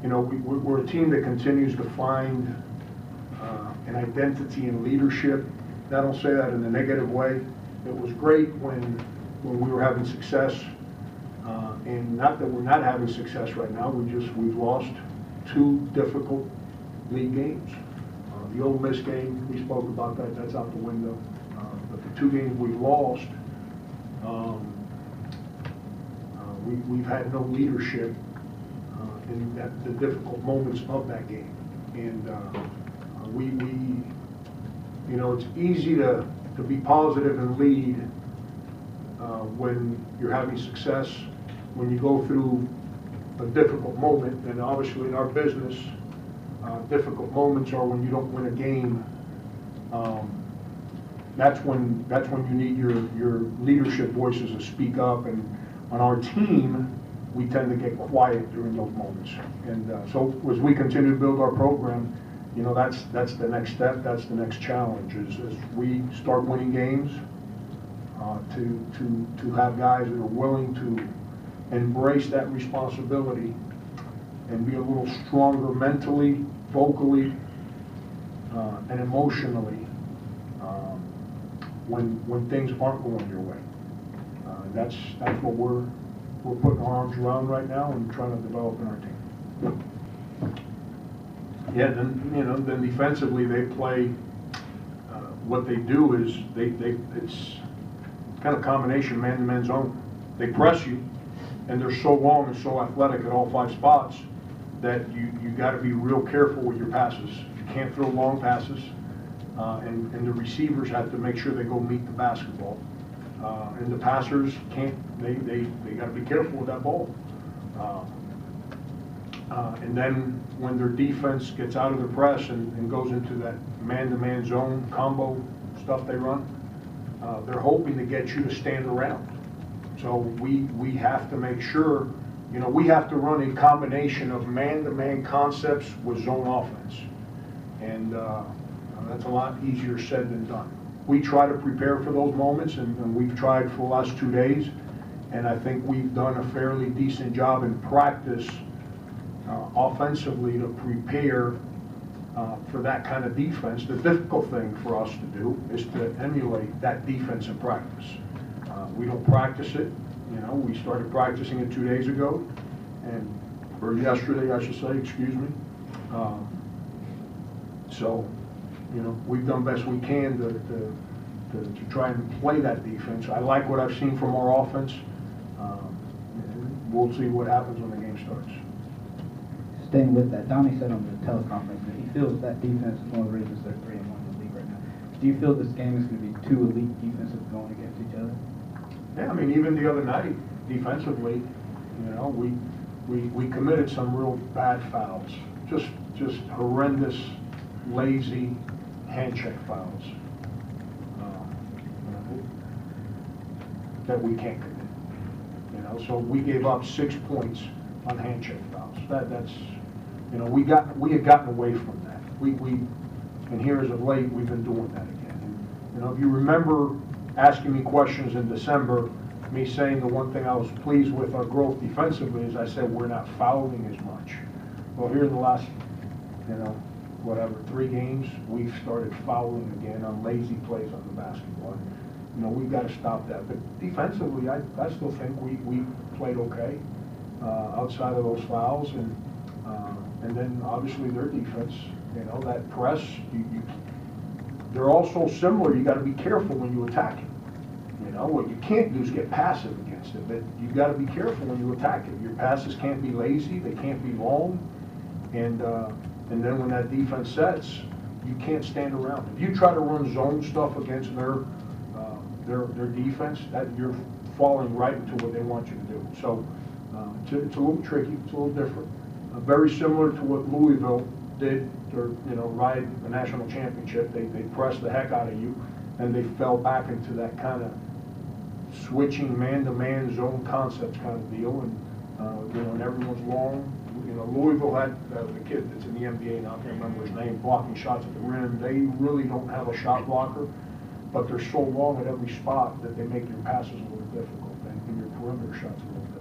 you know, we're a team that continues to find an identity in leadership. I don't say that in a negative way. It was great when we were having success, and not that we're not having success right now. We've lost 2 difficult league games. The Ole Miss game, we spoke about that. That's out the window. But the 2 games we've lost, we've had no leadership in the difficult moments of that game, and we you know, it's easy to be positive and lead when you're having success. When you go through a difficult moment, and obviously in our business, difficult moments are when you don't win a game. That's when you need your leadership voices to speak up. And on our team, we tend to get quiet during those moments. And so as we continue to build our program, you know, that's the next step. That's the next challenge. As we start winning games, to have guys that are willing to embrace that responsibility and be a little stronger mentally, vocally, and emotionally when things aren't going your way. That's what we're putting our arms around right now and trying to develop in our team. Yeah, then defensively they play. What they do is it's kind of combination man-to-man zone. They press you, and they're so long and so athletic at all 5 spots that you got to be real careful with your passes. You can't throw long passes, and the receivers have to make sure they go meet the basketball, and the passers can't. They got to be careful with that ball. And then when their defense gets out of the press and goes into that man-to-man zone combo stuff they run, they're hoping to get you to stand around. So we have to make sure, you know, we have to run a combination of man-to-man concepts with zone offense. And that's a lot easier said than done. We try to prepare for those moments, and we've tried for the last 2 days, and I think we've done a fairly decent job in practice offensively to prepare for that kind of defense. The difficult thing for us to do is to emulate that defense in practice. We don't practice it. You know, we started practicing it 2 days ago, or yesterday, I should say, excuse me. So, you know, we've done best we can to try and play that defense. I like what I've seen from our offense. We'll see what happens when the game starts. Staying with that, Donnie said on the teleconference that he feels that defense is one of the reasons they're 3-1 in the league right now. Do you feel this game is going to be 2 elite defenses going against each other? Yeah, I mean, even the other night, defensively, you know, we committed some real bad fouls, just horrendous, lazy hand check fouls that we can't commit. You know, so we gave up 6 points on hand check fouls. That's, you know, we had gotten away from that. And here as of late, we've been doing that again. And, you know, if you remember asking me questions in December, me saying the one thing I was pleased with our growth defensively is I said we're not fouling as much. Well, here in the last, you know, whatever, 3 games, we've started fouling again on lazy plays on the basketball. You know, we've got to stop that. But defensively, I still think we played okay outside of those fouls, and then obviously their defense. You know, that press, they're all so similar. You got to be careful when you attack it. You know, what you can't do is get passive against it, but you got to be careful when you attack it. Your passes can't be lazy, they can't be long, and then when that defense sets, you can't stand around. If you try to run zone stuff against their defense, that you're falling right into what they want you to do. So it's a little tricky, it's a little different. Very similar to what Louisville did to, you know, ride the national championship. They pressed the heck out of you, and they fell back into that kind of switching man-to-man zone concepts kind of deal, and you know, and everyone's long. You know, Louisville had the kid that's in the NBA now, I can't remember his name, blocking shots at the rim. They really don't have a shot blocker, but they're so long at every spot that they make your passes a little difficult and your perimeter shots a little difficult.